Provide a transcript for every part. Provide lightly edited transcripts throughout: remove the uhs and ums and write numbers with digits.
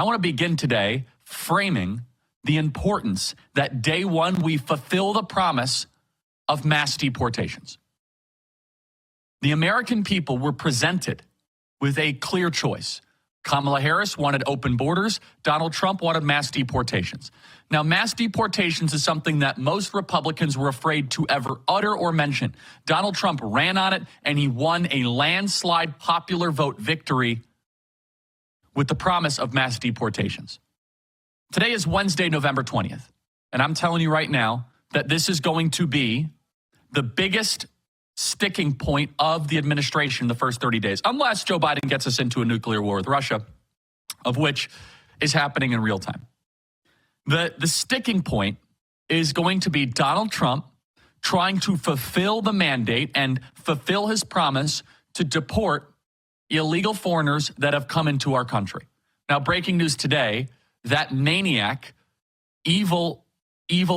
want to begin today framing the importance that day one we fulfill the promise of mass deportations. The American people were presented with a clear choice. Kamala Harris wanted open borders. Donald Trump wanted mass deportations. Now, mass deportations is something that most Republicans were afraid to ever utter or mention. Donald Trump ran on it, and he won a landslide popular vote victory with the promise of mass deportations. Today is Wednesday, November 20th, and I'm telling you right now that this is going to be the biggest sticking point of the administration the first 30 days, unless Joe Biden gets us into a nuclear war with Russia, of which is happening in real time. The sticking point is going to be Donald Trump trying to fulfill the mandate and fulfill his promise to deport illegal foreigners that have come into our country. Now, breaking news today, that maniac, evil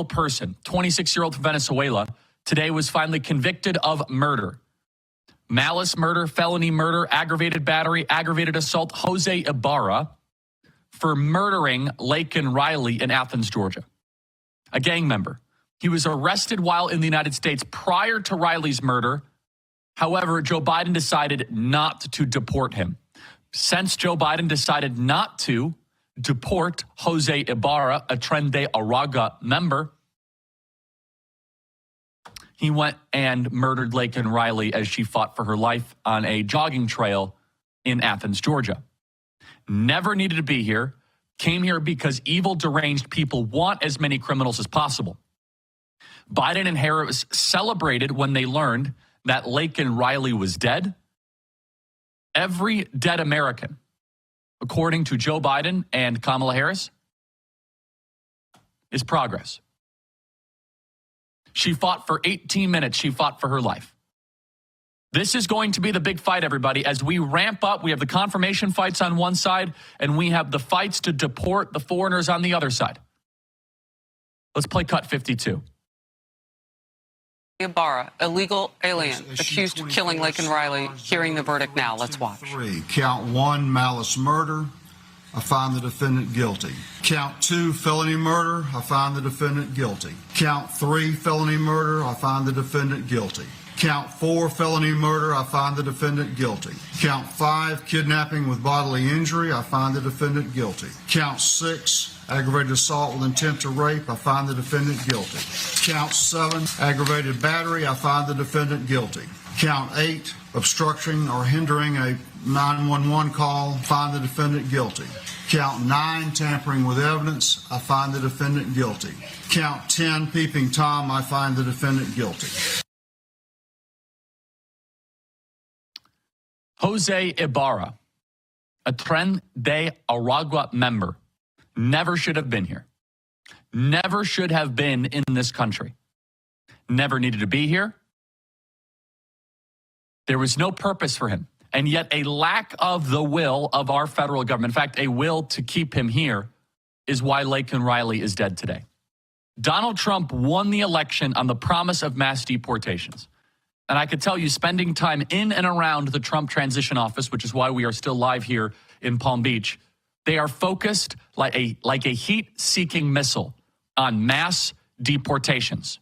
person, 26-year-old from Venezuela, today was finally convicted of murder. Malice murder, felony murder, aggravated battery, aggravated assault. Jose Ibarra for murdering Laken Riley in Athens, Georgia, a gang member. He was arrested while in the United States prior to Riley's murder. However, Joe Biden decided not to deport him. Since Joe Biden decided not to deport Jose Ibarra, a Tren de Aragua member, he went and murdered Laken Riley as she fought for her life on a jogging trail in Athens, Georgia. Never needed to be here. Came here because evil, deranged people want as many criminals as possible. Biden and Harris celebrated when they learned that Laken Riley was dead. Every dead American, according to Joe Biden and Kamala Harris, is progress. She fought for 18 minutes. She fought for her life. This is going to be the big fight, everybody. As we ramp up, we have the confirmation fights on one side, and we have the fights to deport the foreigners on the other side. Let's play cut 52. Ibarra, illegal alien, accused of killing Laken Riley, hearing the verdict now. Let's watch. Count 1, malice murder. I find the defendant guilty. Count 2, felony murder. I find the defendant guilty. Count 3, felony murder. I find the defendant guilty. Count 4, felony murder. I find the defendant guilty. Count 5, kidnapping with bodily injury. I find the defendant guilty. Count 6, aggravated assault with intent to rape. I find the defendant guilty. Count 7, aggravated battery. I find the defendant guilty. Count 8, obstructing or hindering a 911 call. Find the defendant guilty. Count 9, tampering with evidence. I find the defendant guilty. Count 10, peeping Tom. I find the defendant guilty. Jose Ibarra, a Tren de Aragua member, never should have been here. Never should have been in this country. Never needed to be here. There was no purpose for him. And yet a lack of the will of our federal government, in fact, a will to keep him here, is why Laken Riley is dead today. Donald Trump won the election on the promise of mass deportations. And I could tell you, spending time in and around the Trump transition office, which is why we are still live here in Palm Beach, they are focused like a heat-seeking missile on mass deportations.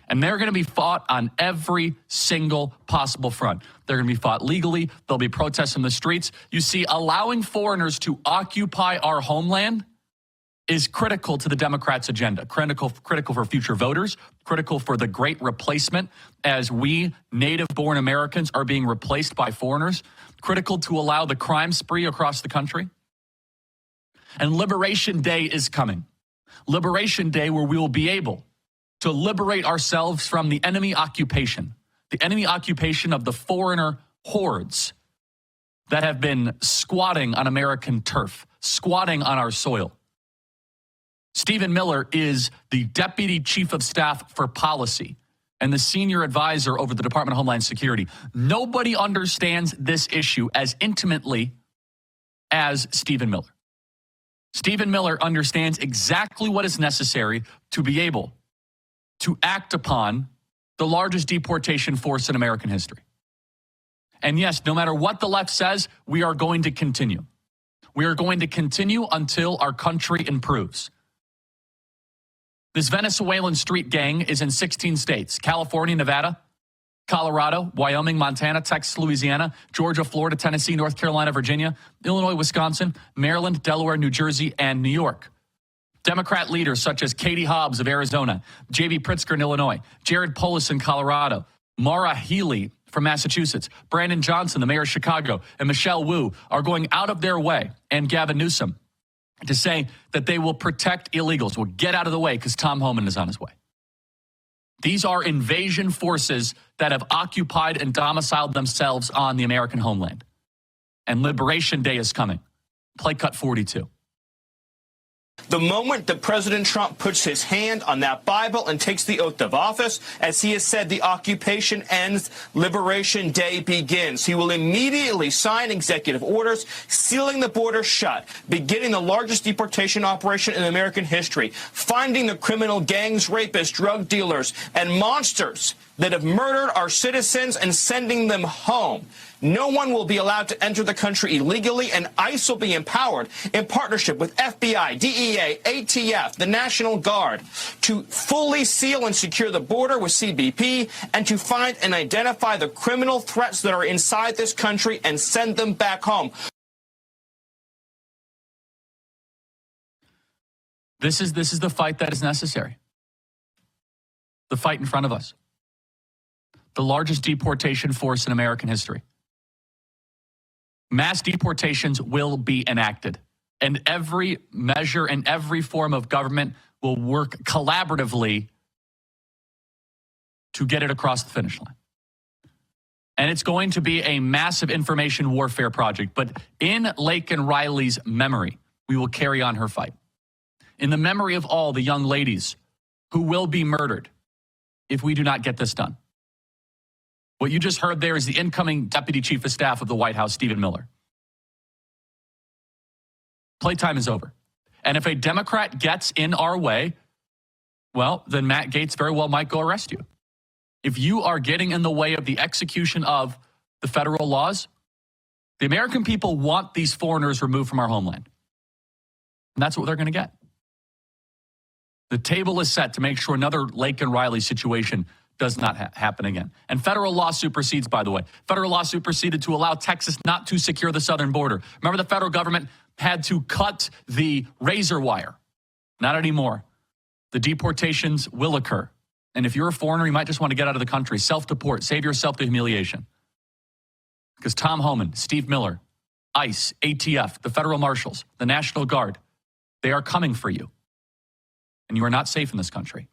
And they're going to be fought on every single possible front. They're going to be fought legally. There'll be protests in the streets. You see, allowing foreigners to occupy our homeland is critical to the Democrats' agenda, critical for future voters, critical for the great replacement as we native-born Americans are being replaced by foreigners, critical to allow the crime spree across the country. And Liberation Day is coming. Liberation Day where we will be able to liberate ourselves from the enemy occupation of the foreigner hordes that have been squatting on American turf, squatting on our soil. Stephen Miller is the Deputy Chief of Staff for Policy and the Senior Advisor over the Department of Homeland Security. Nobody understands this issue as intimately as Stephen Miller. Stephen Miller understands exactly what is necessary to be able to act upon the largest deportation force in American history. And yes, no matter what the left says, we are going to continue. We are going to continue until our country improves. This Venezuelan street gang is in 16 states: California, Nevada, Colorado, Wyoming, Montana, Texas, Louisiana, Georgia, Florida, Tennessee, North Carolina, Virginia, Illinois, Wisconsin, Maryland, Delaware, New Jersey, and New York. Democrat leaders such as Katie Hobbs of Arizona, J.B. Pritzker in Illinois, Jared Polis in Colorado, Maura Healey from Massachusetts, Brandon Johnson, the mayor of Chicago, and Michelle Wu are going out of their way, and Gavin Newsom, to say that they will protect illegals. Will get out of the way because Tom Homan is on his way. These are invasion forces that have occupied and domiciled themselves on the American homeland. And Liberation Day is coming. Play cut 42. The moment that President Trump puts his hand on that Bible and takes the oath of office, as he has said, the occupation ends, Liberation Day begins. He will immediately sign executive orders, sealing the border shut, beginning the largest deportation operation in American history, finding the criminal gangs, rapists, drug dealers, and monsters that have murdered our citizens and sending them home. No one will be allowed to enter the country illegally, and ICE will be empowered in partnership with FBI, DEA, ATF, the National Guard to fully seal and secure the border with CBP and to find and identify the criminal threats that are inside this country and send them back home. This is the fight that is necessary. The fight in front of us. The largest deportation force in American history. Mass deportations will be enacted, and every measure and every form of government will work collaboratively to get it across the finish line. And it's going to be a massive information warfare project, but in Laken Riley's memory, we will carry on her fight. In the memory of all the young ladies who will be murdered if we do not get this done. What you just heard there is the incoming Deputy Chief of Staff of the White House, Stephen Miller. Playtime is over. And if a Democrat gets in our way, well, then Matt Gaetz very well might go arrest you. If you are getting in the way of the execution of the federal laws, the American people want these foreigners removed from our homeland. And that's what they're going to get. The table is set to make sure another Laken Riley situation does not happen again. And federal law supersedes, by the way. Federal law superseded to allow Texas not to secure the southern border. Remember, the federal government had to cut the razor wire. Not anymore. The deportations will occur. And if you're a foreigner, you might just want to get out of the country. Self-deport. Save yourself the humiliation. Because Tom Homan, Steve Miller, ICE, ATF, the federal marshals, the National Guard, they are coming for you. And you are not safe in this country.